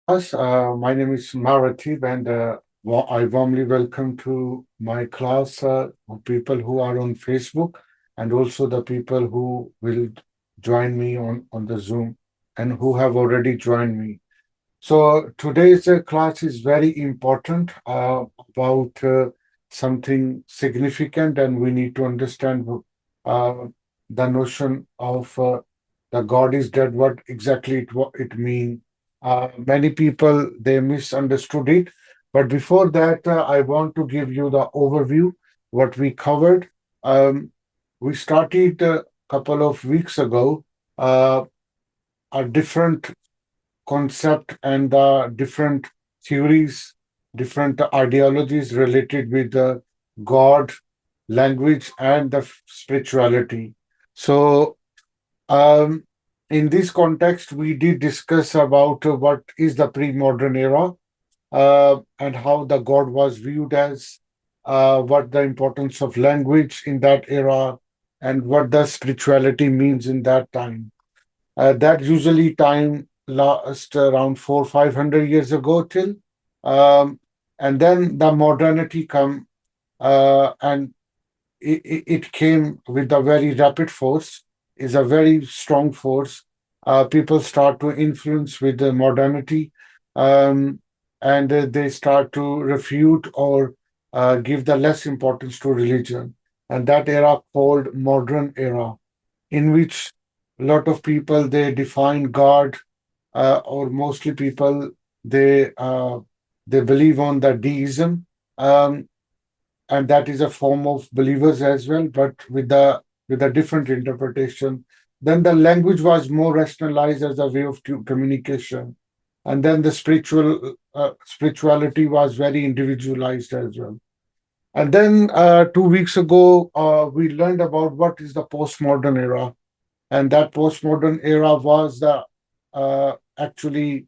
Us. My name is Marathi, and I warmly welcome to my class people who are on Facebook and also the people who will join me on the Zoom and who have already joined me. So today's class is very important about something significant, and we need to understand uh, the notion of the God is dead. What exactly it means. Many people they misunderstood it, but before that, I want to give you the overview what we covered. Um, we started a couple of weeks ago uh, a different concept and the different theories, different ideologies related with the God, language, and the spirituality. So, um, in this context, we did discuss about what is the pre-modern era and how the God was viewed as, what the importance of language in that era, and what the spirituality means in that time. That usually time lasts around 400-500 years ago till, um, and then the modernity come and it came with a very rapid force, is a very strong force. People start to influence with the modernity, um, and they start to refute or give the less importance to religion, and that era called modern era, in which a lot of people they define God, or mostly people they believe on the deism, um, and that is a form of believers as well, but with a different interpretation. Then the language was more rationalized as a way of communication, and then the spirituality was very individualized as well. And then 2 weeks ago, we learned about what is the postmodern era, and that postmodern era was the actually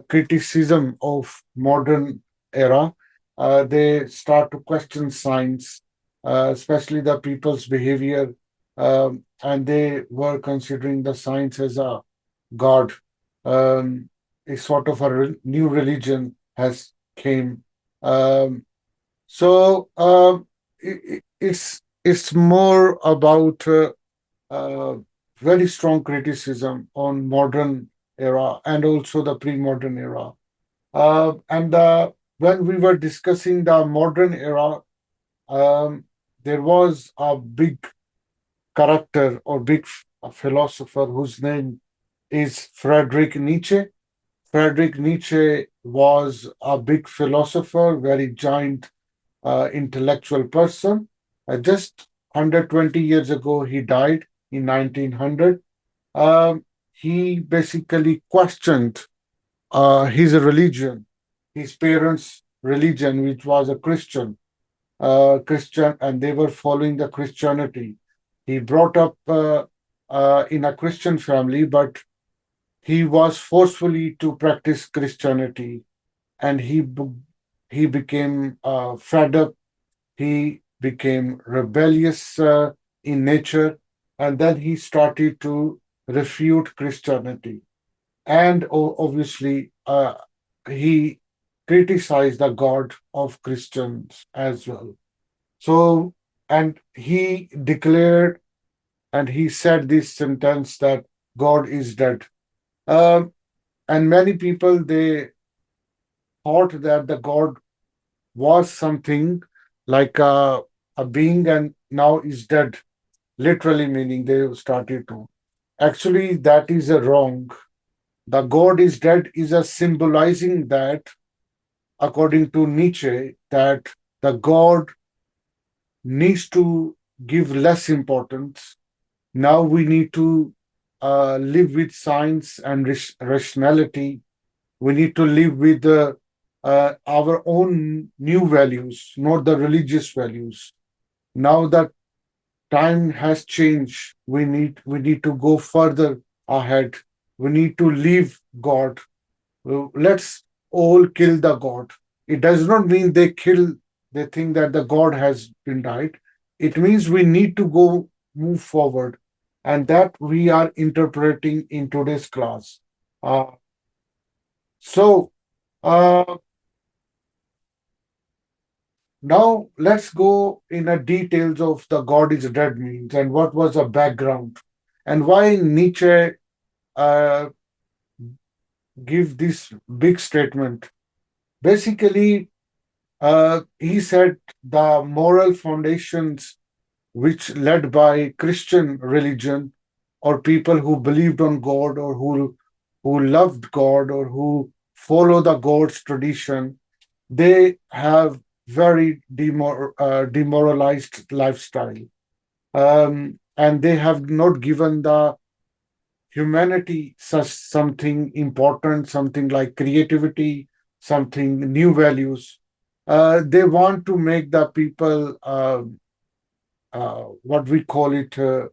criticism of modern era. They start to question science, especially the people's behavior, and they were considering the science as a god. A sort of a new religion has came. Um, it's more about uh, very strong criticism on modern era and also the pre-modern era. And when we were discussing the modern era, there was a big character or big philosopher whose name is Friedrich Nietzsche. Friedrich Nietzsche was a big philosopher, very giant intellectual person. Just 120 years ago, he died in 1900. He basically questioned his religion, his parents' religion, which was a Christian, and they were following the Christianity. He brought up in a Christian family, but he was forcefully to practice Christianity, and he became fed up. He became rebellious in nature, and then he started to refute Christianity. And obviously, he criticized the God of Christians as well. So, and he declared and he said this sentence that God is dead. Um, and many people they thought that the God was something like a being and now is dead, literally meaning they started to. Actually, that is a wrong. The God is dead is a symbolizing that, according to Nietzsche, that the God needs to give less importance. Now we need to live with science and rationality. We need to live with our own new values, not the religious values. Now that time has changed, we need to go further ahead. We need to leave God. Let's all kill the God. It does not mean they think that the God has been died. It means we need to go move forward. And that we are interpreting in today's class. Uh, So now let's go in a details of the God is dead means and what was the background and why Nietzsche uh, give this big statement. Basically, he said the moral foundations which led by Christian religion or people who believed on God or who loved God or who follow the God's tradition, they have very demoralized lifestyle, and they have not given the humanity such something important, something like creativity, something new values. They want to make the people what we call it uh,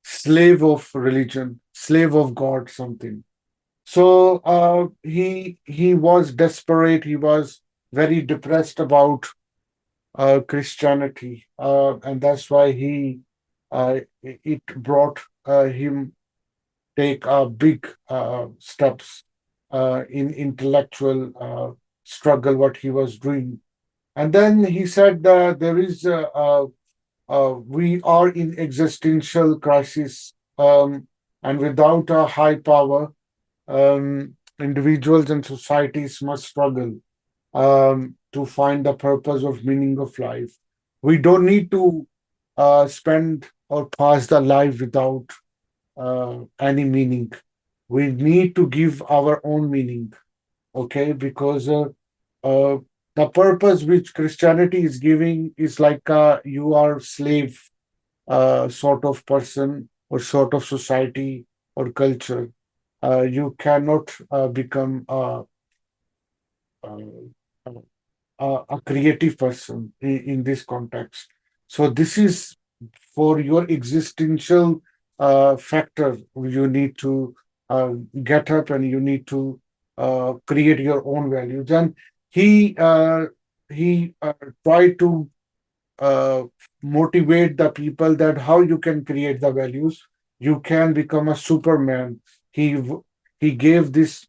slave of religion, slave of God, something. So he was desperate. He was very depressed about Christianity, and that's why it brought him take big steps in intellectual struggle what he was doing. And then he said there is we are in existential crisis, and without a high power, individuals and societies must struggle to find the purpose of meaning of life. We don't need to spend or pass the life without any meaning. We need to give our own meaning, okay? Because uh, the purpose which Christianity is giving is like you are slave sort of person or sort of society or culture. You cannot become uh, a creative person in this context. So this is for your existential factor. You need to get up and you need to create your own values. And he uh, he tried to uh, motivate the people that how you can create the values. You can become a Superman. He gave this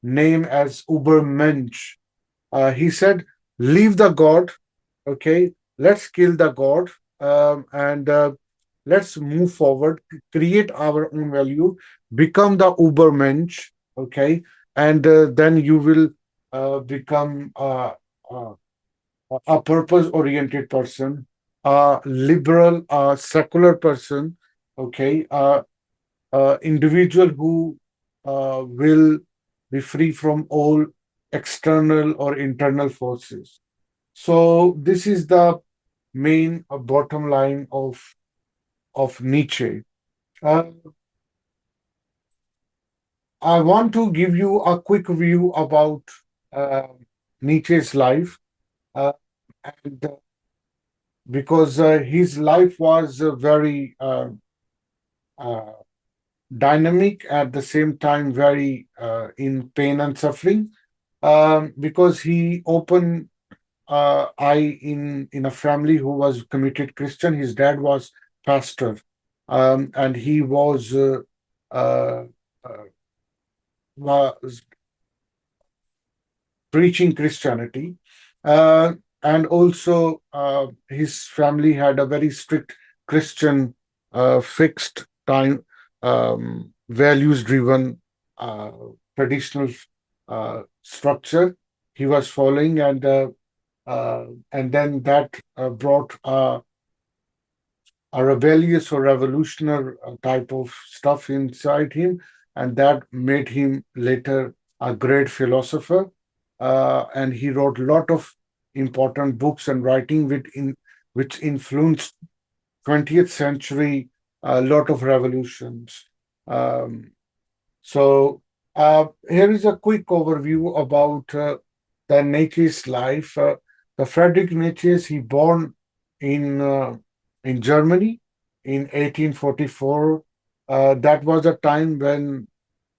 name as Ubermensch. He said, leave the God, okay? Let's kill the God, and let's move forward, create our own value, become the Ubermensch, okay? And then you will become a purpose-oriented person, a liberal, secular person, okay? Individual who will be free from all external or internal forces. So this is the main bottom line of Nietzsche. Uh, I want to give you a quick view about uh, Nietzsche's life, uh, and because his life was very uh, dynamic at the same time, very in pain and suffering, because he opened I in a family who was committed Christian. His dad was pastor, and he uh, uh, was preaching Christianity, uh, and also his family had a very strict Christian, fixed time, values-driven, traditional structure he was following, and then that brought a rebellious or revolutionary type of stuff inside him, and that made him later a great philosopher. And he wrote a lot of important books and writing which influenced 20th century a lot of revolutions. Um, so here is a quick overview about the Nietzsche's life. The Friedrich Nietzsche, he born in uh, in Germany in 1844. That was a time when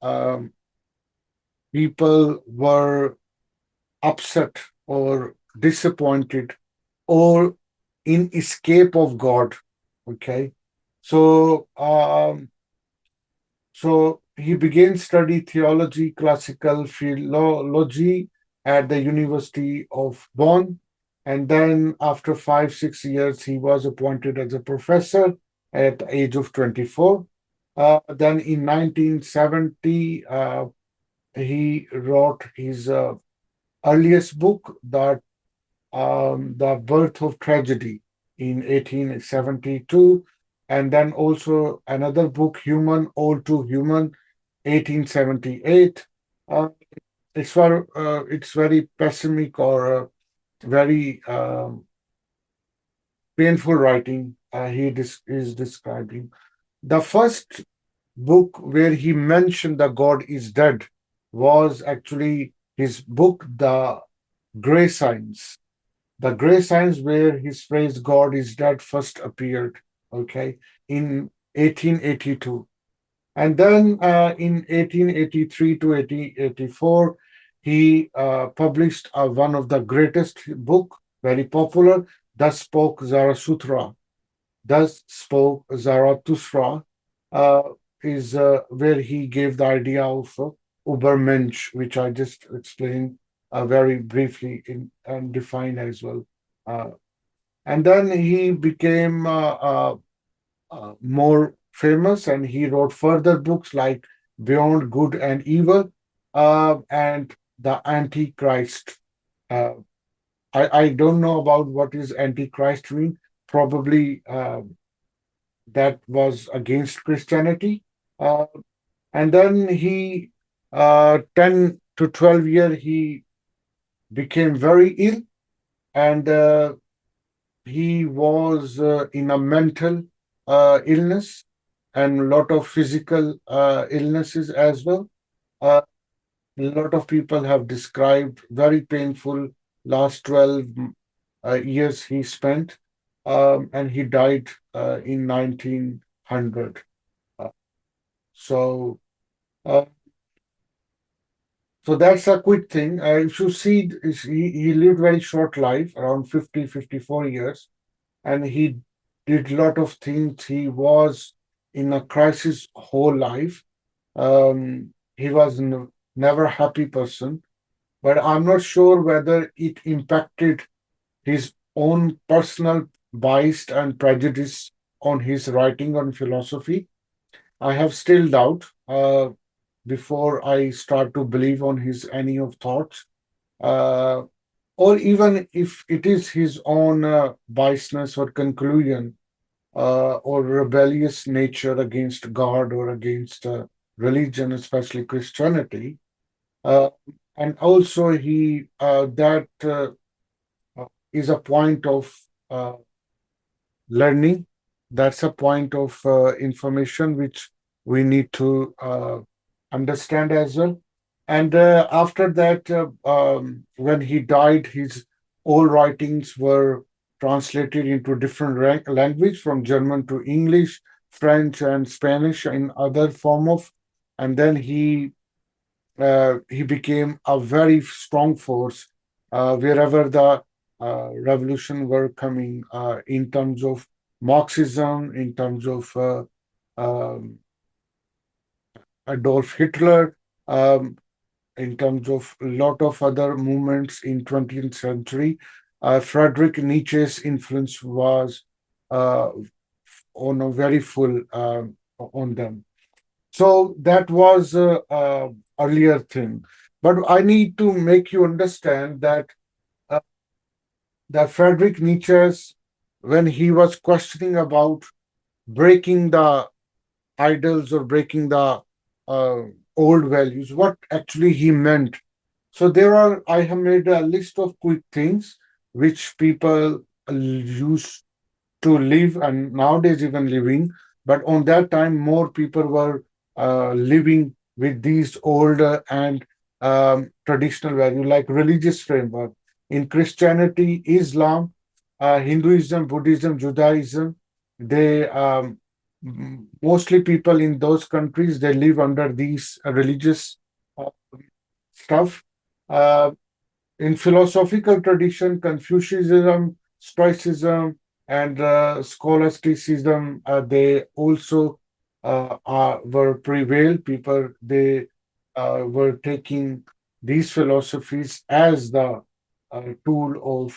um, people were upset or disappointed or in escape of God. Okay, so so he began study theology, classical philology at the University of Bonn. And then after 5, 6 years, he was appointed as a professor at the age of 24. Then in 1970, he wrote his earliest book, The Birth of Tragedy, in 1872, and then also another book, Human, All Too Human, 1878. Uh, it's very pessimistic or very painful writing is describing. The first book where he mentioned that God is dead was actually his book, The Gray Signs. The Gray Signs, where his phrase God is dead first appeared, okay, in 1882. And then in 1883 to 1884, he published one of the greatest book, very popular, Thus Spoke Zarathustra. Thus Spoke Zarathustra uh, is where he gave the idea of Ubermensch, which I just explained very briefly and defined as well. Uh, and then he became more famous, and he wrote further books like Beyond Good and Evil and The Antichrist. Uh, I don't know about what is Antichrist mean. Probably that was against Christianity. Uh, and then 10 to 12 year, he became very ill, and he was in a mental illness and a lot of physical illnesses as well. A lot of people have described very painful last 12 years he spent, and he died in 1900. Uh, so, uh, so that's a quick thing. If you see, he lived very short life, around 50, 54 years, and he did a lot of things. He was in a crisis whole life. He was never a happy person, but I'm not sure whether it impacted his own personal bias and prejudice on his writing on philosophy. I have still doubt before I start to believe on his any of thoughts. Uh, or even if it is his own biasness or conclusion or rebellious nature against God or against religion, especially Christianity. Uh, and also, he that is a point of uh, learning. That's a point of information which we need to understand as well. And after that, when he died, his all writings were translated into different language from German to English, French, and Spanish in other form of. And then he became a very strong force wherever the revolution were coming in terms of Marxism, in terms of um, Adolf Hitler, um, in terms of a lot of other movements in 20th century. Friedrich Nietzsche's influence was uh, on a very full on them. So that was earlier thing. But I need to make you understand uh, that Friedrich Nietzsche's, when he was questioning about breaking the idols or breaking the uh, old values, what actually he meant. So I have made a list of quick things which people use to live and nowadays even living. But on that time, more people were living with these older and traditional values like religious framework. In Christianity, Islam, Hinduism, Buddhism, Judaism, they mostly people in those countries they live under these religious uh, stuff. Uh, in philosophical tradition, Confucianism, Stoicism, and scholasticism, they also were prevailed. People they were taking these philosophies as the tool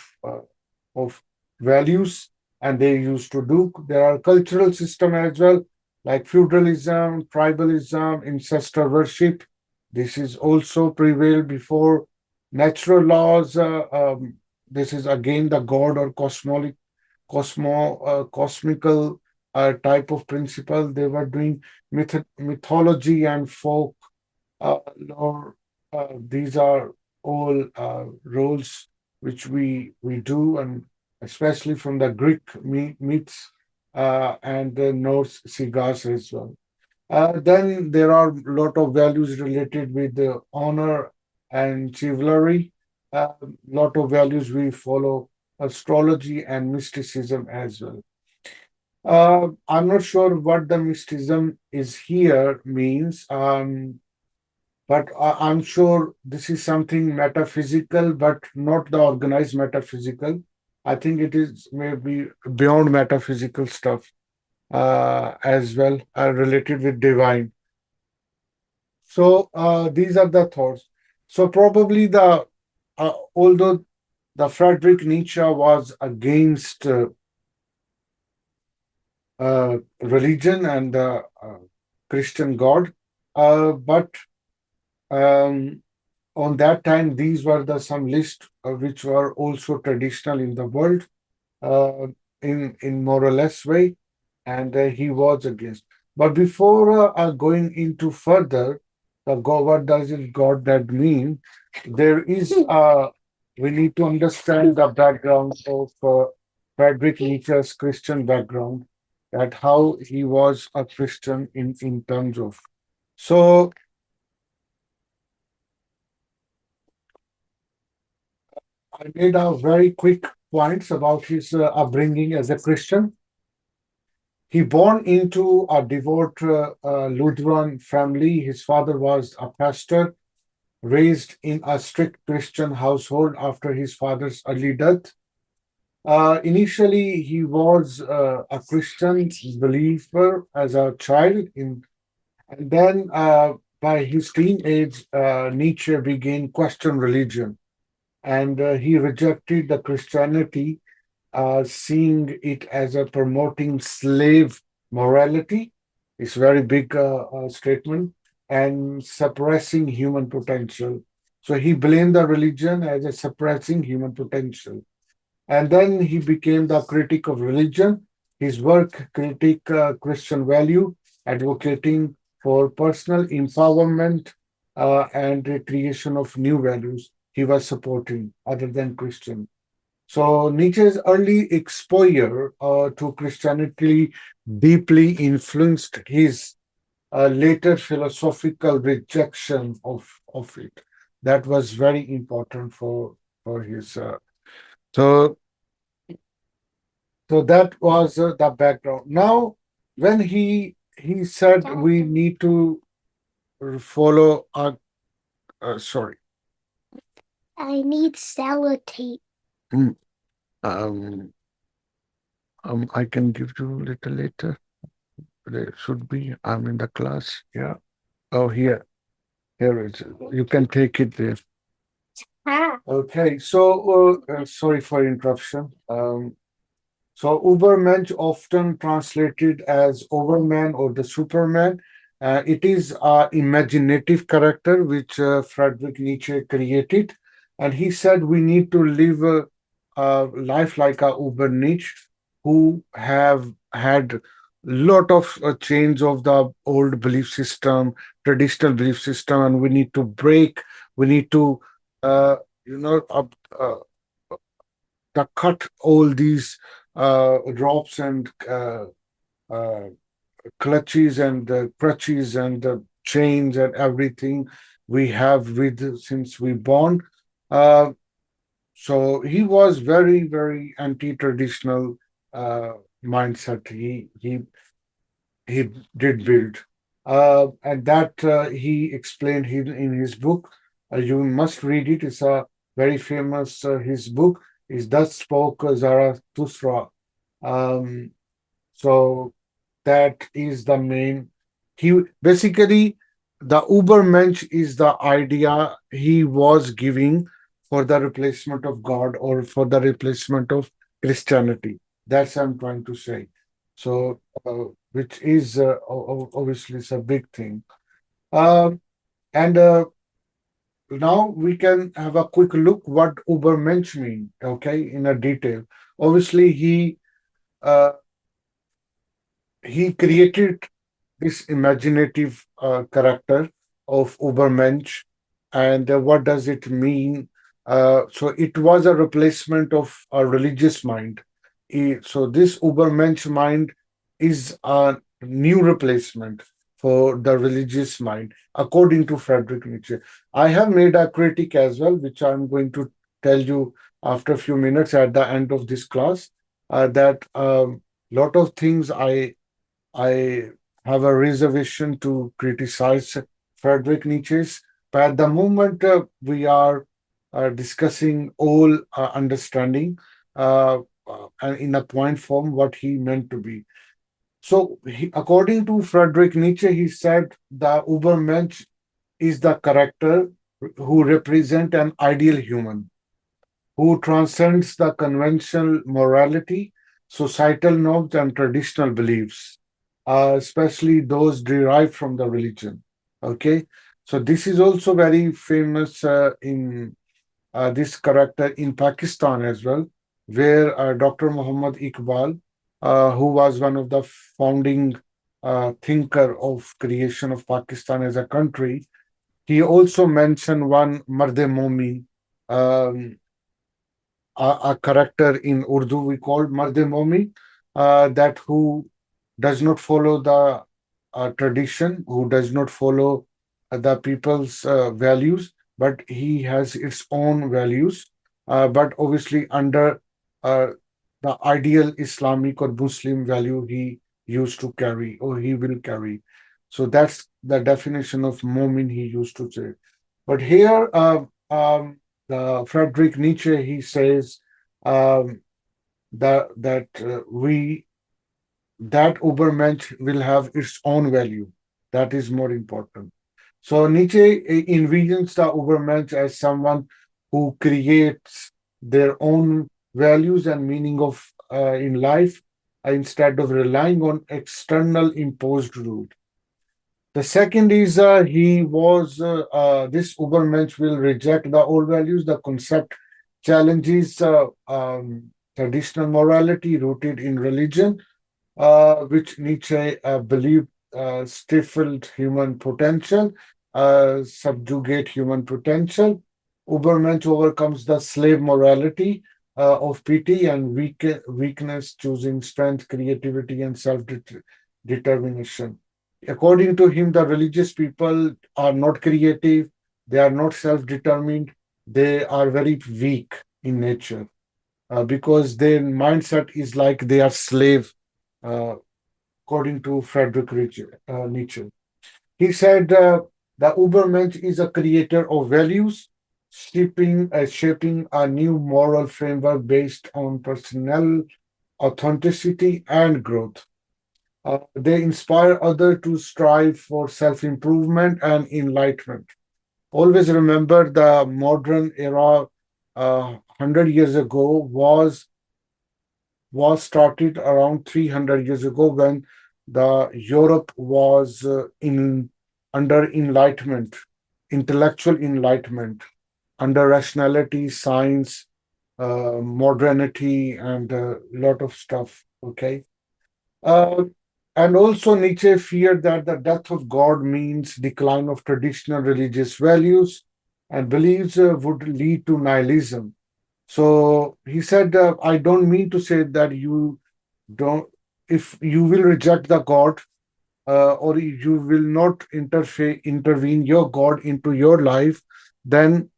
of values, and they used to do. There are cultural system as well, like feudalism, tribalism, ancestor worship. This is also prevailed before natural laws. This is again the god or cosmical type of principle. They were doing mythology and folk lore. These are all roles which we do, and especially from the Greek myths and the Norse sagas as well. Then there are a lot of values related with the honor and chivalry. A lot of values we follow astrology and mysticism as well. I'm not sure what the mysticism is here means, but I'm sure this is something metaphysical, but not the organized metaphysical. I think it is maybe beyond metaphysical stuff as well, related with divine. So these are the thoughts. So probably although the Friedrich Nietzsche was against religion and the Christian God, but um, on that time these were the some lists which were also traditional in the world uh, in more or less way, and he was against. But before going into further, the God, what does it God that mean? There is we need to understand the background of Friedrich Nietzsche's Christian background, that how he was a Christian in terms of. So I made a very quick points about his upbringing as a Christian. He born into a devout Lutheran family. His father was a pastor, raised in a strict Christian household after his father's early death. Initially, he was a Christian believer as a child, and then by his teenage, Nietzsche began question religion, and he rejected the Christianity, seeing it as a promoting slave morality. It's a very big statement, and suppressing human potential. So he blamed the religion as a suppressing human potential. And then he became the critic of religion. His work critique Christian value, advocating for personal empowerment and the creation of new values he was supporting other than Christian. So Nietzsche's early exposure to Christianity deeply influenced his later philosophical rejection of it. That was very important for his. So so that was the background. Now, when he said we need to follow our sorry. I need sellotape. Mm, Um, I can give you a little later. There should be. I'm in the class. Yeah. Oh, here it is. You can take it there. Okay. So, sorry for interruption. So Ubermensch, often translated as Overman or the Superman, it is an imaginative character which Friedrich Nietzsche created, and he said we need to live a life like a Ubermensch, who have had lot of change of the old belief system, traditional belief system, and we need to break. We need to, uh, you know, uh, cut all these ropes and uh, clutches and crutches and chains and everything we have with since we born. Uh, so he was very anti-traditional uh, mindset. He did build, and that he explained in his book. You must read it. It's a very famous. His book is "Thus Spoke Zarathustra." Um, so that is the main. He basically, the Ubermensch is the idea he was giving for the replacement of God or for the replacement of Christianity. That's what I'm trying to say. So, which is obviously it's a big thing. And now we can have a quick look what Ubermensch mean. Okay, in a detail. Obviously, uh, he created this imaginative character of Ubermensch, and what does it mean? So it was a replacement of a religious mind. So this Ubermensch mind is a new replacement for the religious mind, according to Friedrich Nietzsche. I have made a critique as well, which I'm going to tell you after a few minutes at the end of this class. That lot of things I have a reservation to criticize Friedrich Nietzsche's, but at the moment we are discussing all understanding and in a point form what he meant to be. So, according to Friedrich Nietzsche, he said the Übermensch is the character who represent an ideal human who transcends the conventional morality, societal norms, and traditional beliefs, especially those derived from the religion. Okay, so this is also very famous in this character in Pakistan as well, where Dr. Muhammad Iqbal, who was one of the founding thinker of creation of Pakistan as a country, he also mentioned one Marde Momin, um, a character in Urdu we call Marde Momi, that who does not follow the tradition, who does not follow the people's values, but he has its own values, but obviously under uh, the ideal Islamic or Muslim value he used to carry or he will carry. So that's the definition of Momin he used to say. But here, Friedrich Nietzsche, he says um, that Übermensch will have its own value. That is more important. So Nietzsche envisions the Übermensch as someone who creates their own values and meaning of in life instead of relying on external imposed rules. The second is this Ubermensch will reject the old values. The concept challenges traditional morality rooted in religion, which Nietzsche believed stifled human potential, subjugate human potential. Ubermensch overcomes the slave morality of pity and weakness, choosing strength, creativity, and self-determination. According to him, the religious people are not creative, they are not self-determined, they are very weak in nature because their mindset is like they are slave, uh, according to Friedrich Nietzsche. He said the Ubermensch is a creator of values, shaping a new moral framework based on personal authenticity and growth. They inspire others to strive for self improvement and enlightenment. Always remember the modern era 100 years ago was started around 300 years ago when the Europe was in under enlightenment, intellectual enlightenment, under rationality, science, modernity, and a lot of stuff. Okay. Uh, and also, Nietzsche feared that the death of God means decline of traditional religious values and beliefs would lead to nihilism. So he said, I don't mean to say that you don't, if you will reject the God or you will not intervene your God into your life, then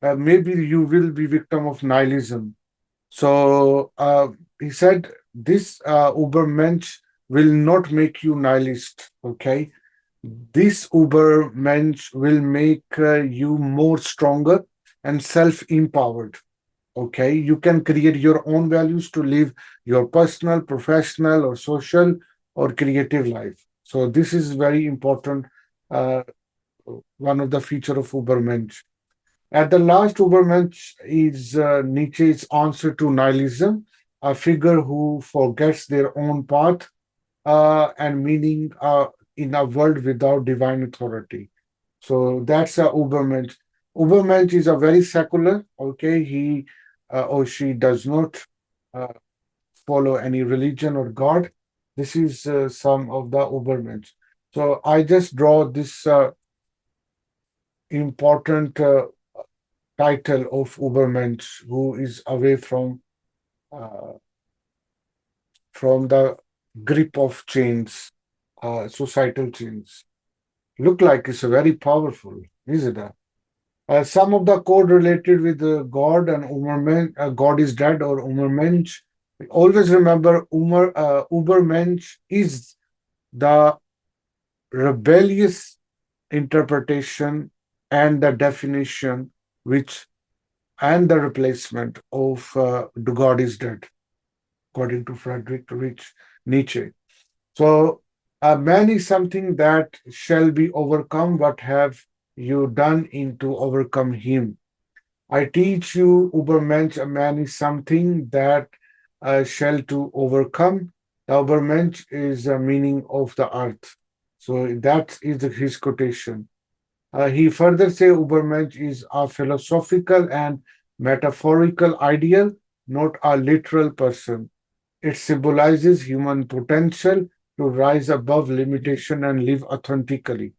maybe you will be victim of nihilism. So he said, this Ubermensch will not make you nihilist. Okay, this Ubermensch will make you more stronger and self-empowered. Okay, you can create your own values to live your personal, professional, or social or creative life. So this is very important, uh, one of the feature of Ubermensch. At the last, Ubermensch is Nietzsche's answer to nihilism, a figure who forgets their own path and meaning in a world without divine authority. So that's a Ubermensch. Ubermensch is a very secular. Okay, he or she does not uh, follow any religion or God. This is some of the Ubermensch. So I just draw this important title of Ubermensch, who is away uh, from the grip of chains, societal chains. Look like it's very powerful, isn't it? Some of the code related with God and Ubermensch, God is dead or Ubermensch. Always remember, Ubermensch is the rebellious interpretation and the definition which and the replacement of the God is dead, according to Friedrich Nietzsche. So, man is something that shall be overcome. What have you done in to overcome him? I teach you, Übermensch, a man is something that shall to overcome. The Übermensch is the meaning of the earth. So that is his quotation. He further say Übermensch is a philosophical and metaphorical ideal, not a literal person. It symbolizes human potential to rise above limitation and live authentically.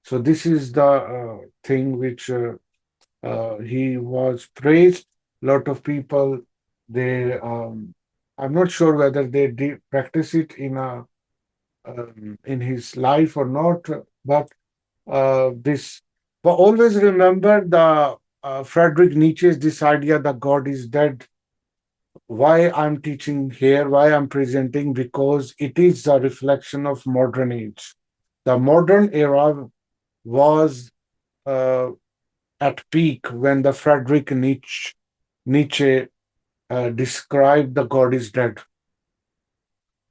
So this is the thing which he was praised. A lot of people, they, I'm not sure whether they did practice it in his life or not, but this. But always remember the Friedrich Nietzsche's this idea that God is dead. Why I'm teaching here, why I'm presenting, because it is a reflection of modern age. The modern era was uh, at peak when the Friedrich Nietzsche described the God is dead,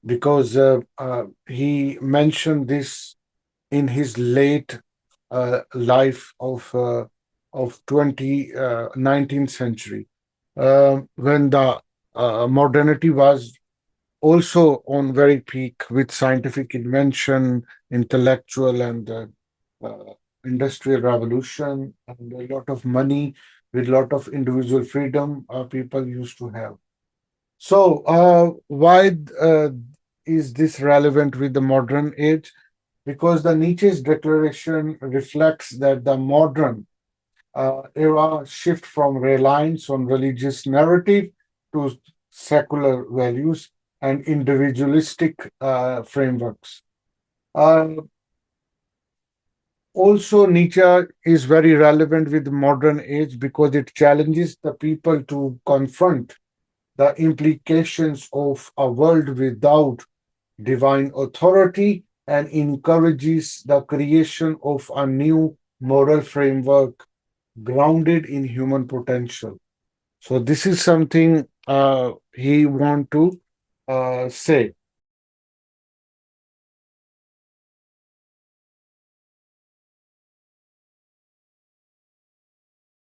because he mentioned this in his late life of 19th century, when the modernity was also on very peak with scientific invention, intellectual and uh, industrial revolution, and a lot of money with a lot of individual freedom people used to have. So, why is this relevant with the modern age? Because the Nietzsche's declaration reflects that the modern era shift from reliance on religious narrative to secular values and individualistic frameworks. Uh, Also, Nietzsche is very relevant with the modern age because it challenges the people to confront the implications of a world without divine authority and encourages the creation of a new moral framework grounded in human potential. So this is something he want to say.